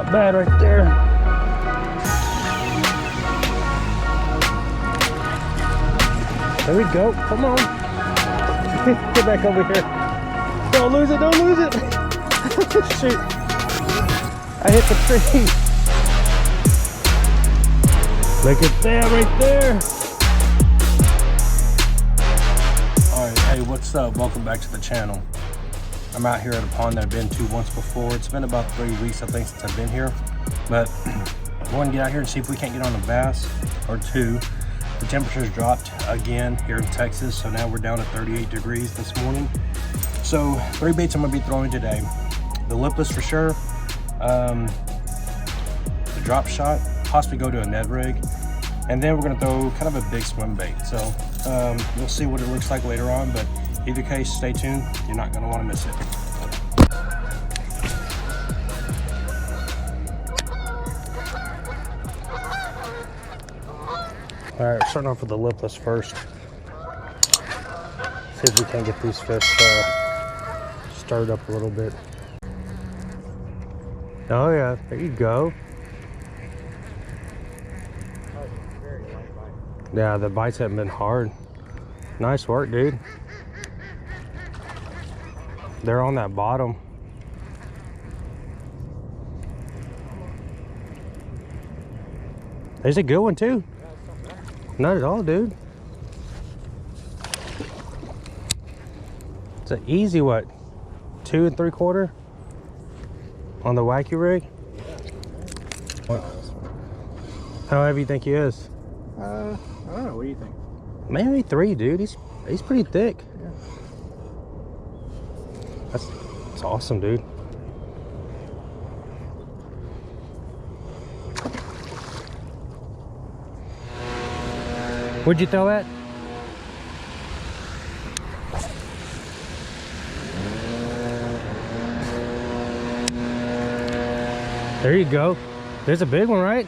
Not bad right there. There we go. Come on. Get back over here. Don't lose it. Don't lose it. Shoot. I hit the tree. Look at that right there. Alright, hey, what's up? Welcome back to the channel. I'm out here at a pond that I've been to once before. It's been about 3 weeks, I think, since I've been here. But I want to get out here and see if we can't get on a bass or two. The temperature's dropped again here in Texas, so now we're down to 38 degrees this morning. So 3 baits I'm going to be throwing today. The lipless for sure. The drop shot, possibly go to a Ned rig. And then we're going to throw kind of a big swim bait. So you'll see what it looks like later on, but either case, stay tuned. You're not going to want to miss it. All right, starting off with the lipless first. See if we can get these fish stirred up a little bit. Oh yeah, there you go. Yeah, the bites haven't been hard. Nice work, dude. They're on that bottom. There's a good one too. Not at all, dude. It's an easy, what, 2 3/4 on the wacky rig? What? How heavy you think he is? I don't know. What do you think? Maybe 3, dude. He's pretty thick. Yeah. That's awesome, dude. Where'd you throw that? There you go. There's a big one, right?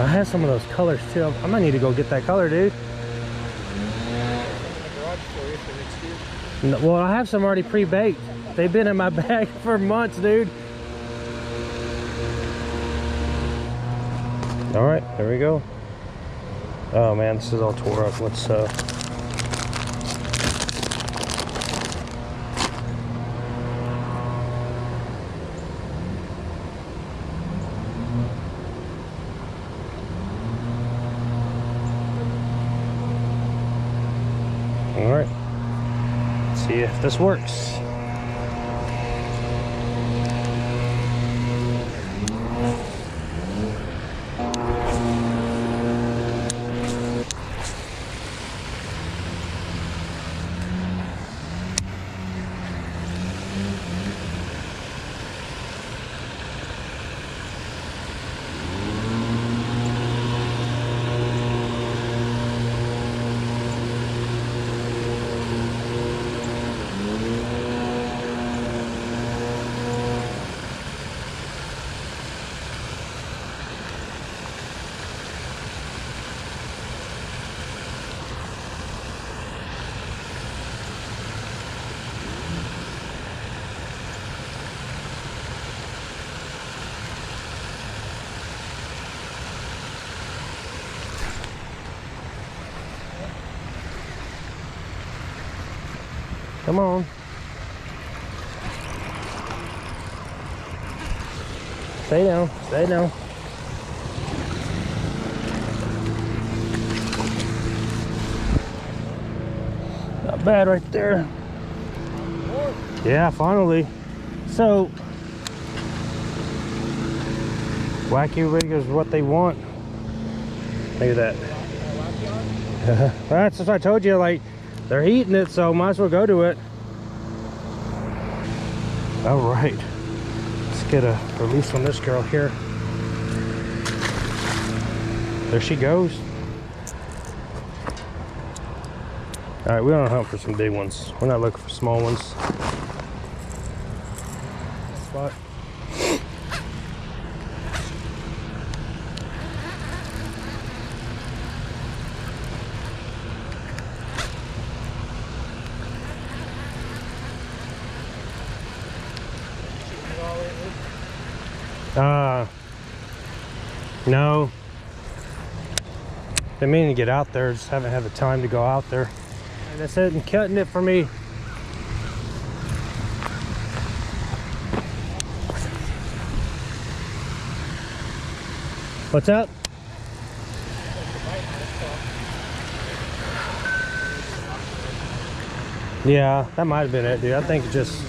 I have some of those colors too. I might need to go get that color, dude. No, well, I have some already pre-baked. They've been in my bag for months, dude. All right, there we go. Oh man, this is all tore up. Let's all right, let's see if this works. Come on. Stay down, stay down. Not bad right there. Yeah, finally. So, wacky rig is what they want. Look at that. That's what I told you, like, they're heating it, so might as well go to it. All right, let's get a release on this girl here. There she goes. All right, we don't hunt for some big ones. We're not looking for small ones. No. Been meaning to get out there, just haven't had the time to go out there. And that's it, and cutting it for me. What's up? Yeah, that might have been it, dude. I think it just...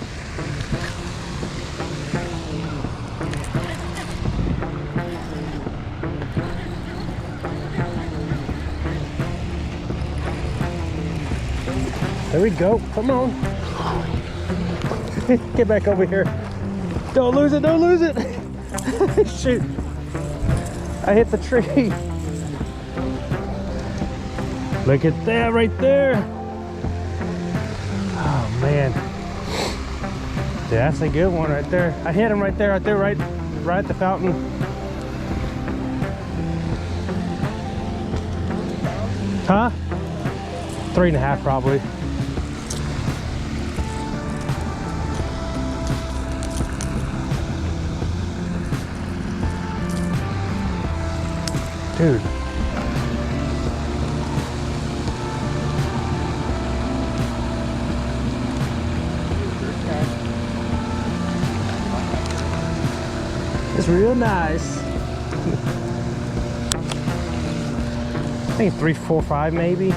There we go. Come on. Get back over here. Don't lose it. Don't lose it. Shoot. I hit the tree. Look at that right there. Oh, man. Yeah, that's a good one right there. I hit him right there, right at the fountain. Huh? 3.5 probably. Dude. It's real nice. I think 3, 4, 5 maybe.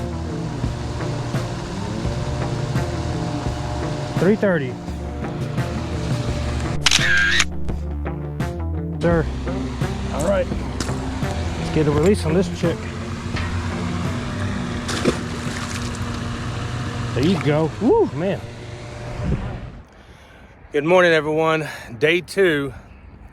330. Sir. All right. Let's get a release on this chick. There you go. Woo, man. Good morning, everyone. Day 2.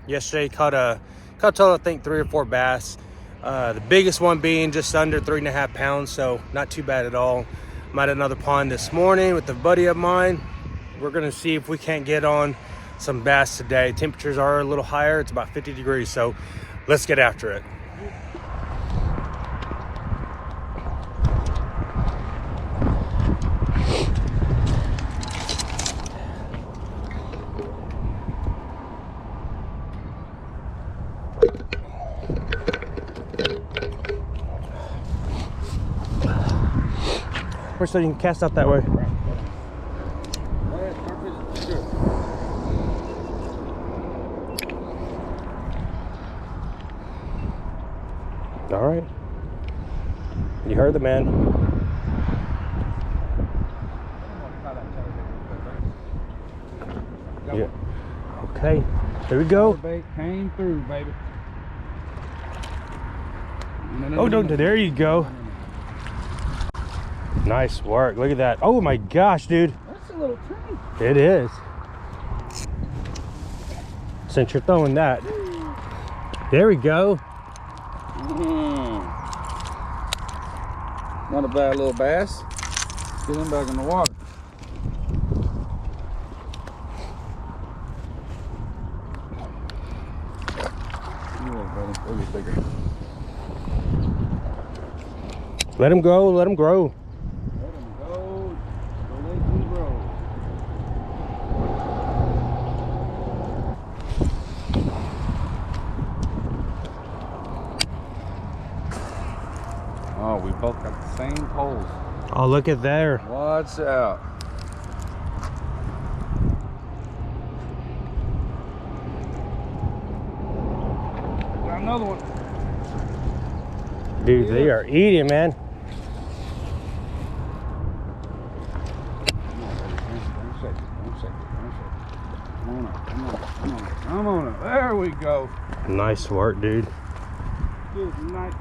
Yesterday caught a total, I think 3 or 4 bass. The biggest one being just under 3.5 pounds, so not too bad at all. I'm at another pond this morning with a buddy of mine. We're gonna see if we can't get on some bass today. Temperatures are a little higher. It's about 50 degrees, so let's get after it. So you can cast out that way. All right. You heard the man. Yeah. Okay. There we go. Bait came through, baby. Oh, don't. There you go. Nice work. Look at that. Oh my gosh, dude. That's a little tiny. It is. Since you're throwing that. There we go. Not a bad little bass. Get him back in the water. Let him go. Let him grow. Oh, we both got the same poles. Oh, look at there. Watch out. Got another one. Dude, yeah. They are eating, man. Come on up. There we go. Nice work, dude. Good night.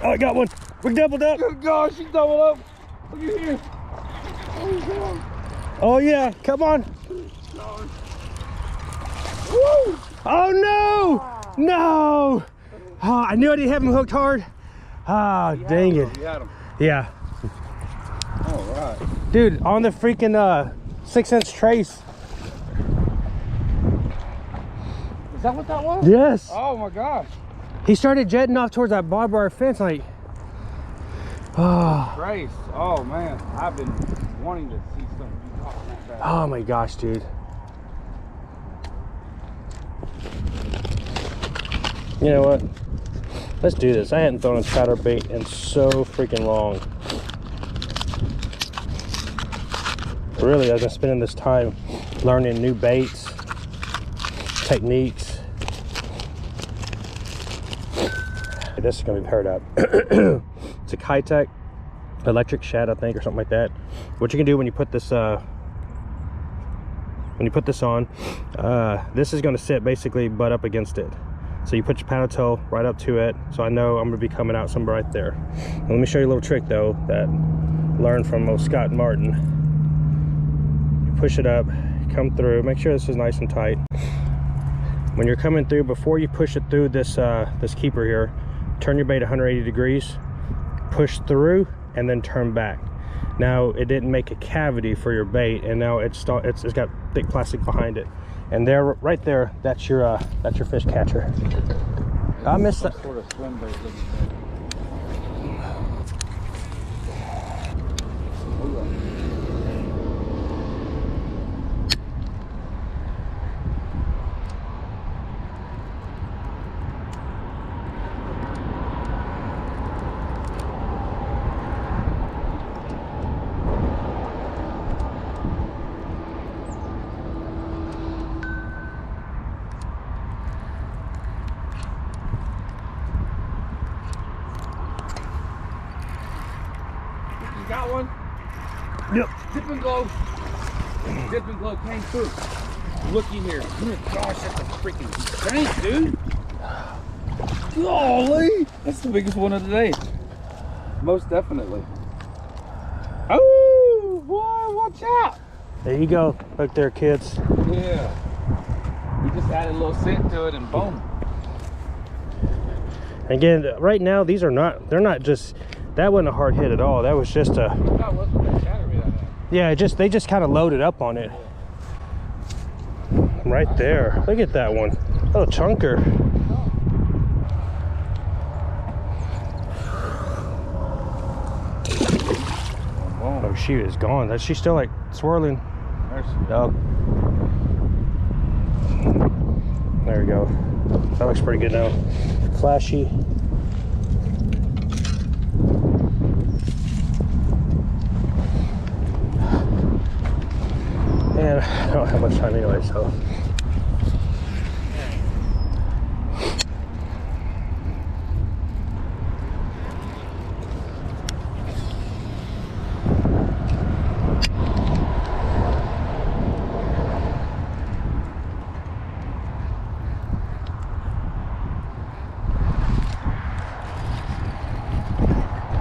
Oh, I got one. We doubled up. Good gosh, you doubled up. Look at here. Oh, yeah. Come on. Woo! Oh, no. No. Oh, I knew I didn't have him hooked hard. Ah, dang it. You had him. Yeah. All right. Dude, on the freaking 6-inch trace. Is that what that was? Yes. Oh, my gosh. He started jetting off towards that barbed wire fence like, oh. Grace. Oh, man. I've been wanting to see something you caught that bass. Oh my gosh, dude. You know what? Let's do this. I hadn't thrown a chatterbait in so freaking long. Really, I've been spending this time learning new baits, techniques. This is gonna be paired up. It's a Kitech electric shad, I think, or something like that. What you can do when you put this on, this is gonna sit basically butt up against it. So you put your paddle tail right up to it. So I know I'm gonna be coming out somewhere right there. And let me show you a little trick though that I learned from old Scott Martin. You push it up, come through, make sure this is nice and tight. When you're coming through, before you push it through this this keeper here, turn your bait 180 degrees, push through, and then turn back. Now it didn't make a cavity for your bait, and now it's got thick plastic behind it. And there, right there, that's your fish catcher. I missed that. Sort of swim bait looking got one. Yep. Dip and glow. Dip and glow came through. Looky here. Oh my gosh, that's a freaking giant, dude. Golly. That's the biggest one of the day. Most definitely. Oh, boy, watch out. There you go. Look there, kids. Yeah. We just added a little scent to it and boom. Again, right now, they're not just, that wasn't a hard hit at all. That was just a, That wasn't that chatterbait I had. yeah, they just kind of loaded up on it. Right there. Look at that one. Oh, chunker. Oh, she is gone. She's still like swirling. There she goes. Oh. There we go. That looks pretty good now. Flashy. And I don't have much time anyway, so.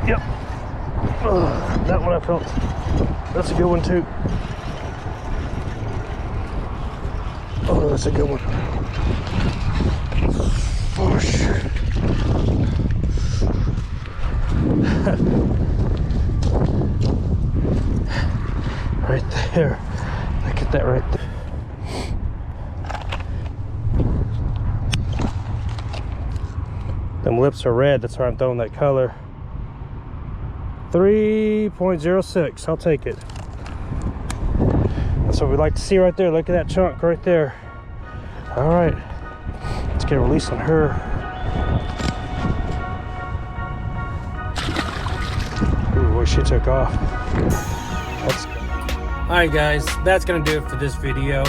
Yep. That one I felt. That's a good one too. Oh, that's a good one. Whoosh. Right there. Look at that right there. Them lips are red, that's why I'm throwing that color. 3.06, I'll take it. That's what we like to see right there. Look at that chunk right there. All right, let's get a release on her. Ooh, boy, she took off. All right, guys, that's gonna do it for this video.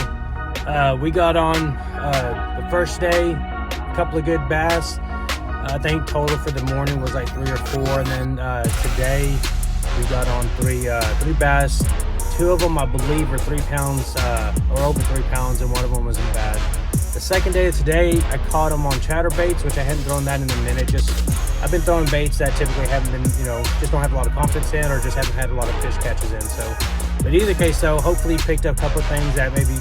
We got on the first day, a couple of good bass. I think total for the morning was like 3 or 4, and then today we got on three bass. 2 of them, I believe, are 3 pounds or over 3 pounds, and one of them wasn't bad. The second day of today, I caught them on chatterbaits, which I hadn't thrown that in a minute. I've been throwing baits that typically haven't been, just don't have a lot of confidence in, or just haven't had a lot of fish catches in. So, but either case, though, hopefully you picked up a couple of things that maybe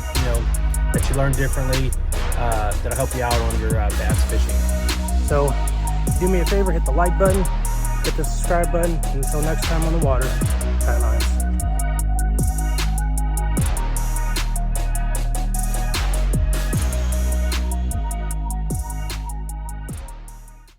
that you learned differently that'll help you out on your bass fishing. So, do me a favor, hit the like button, hit the subscribe button, and until next time on the water, tie lines.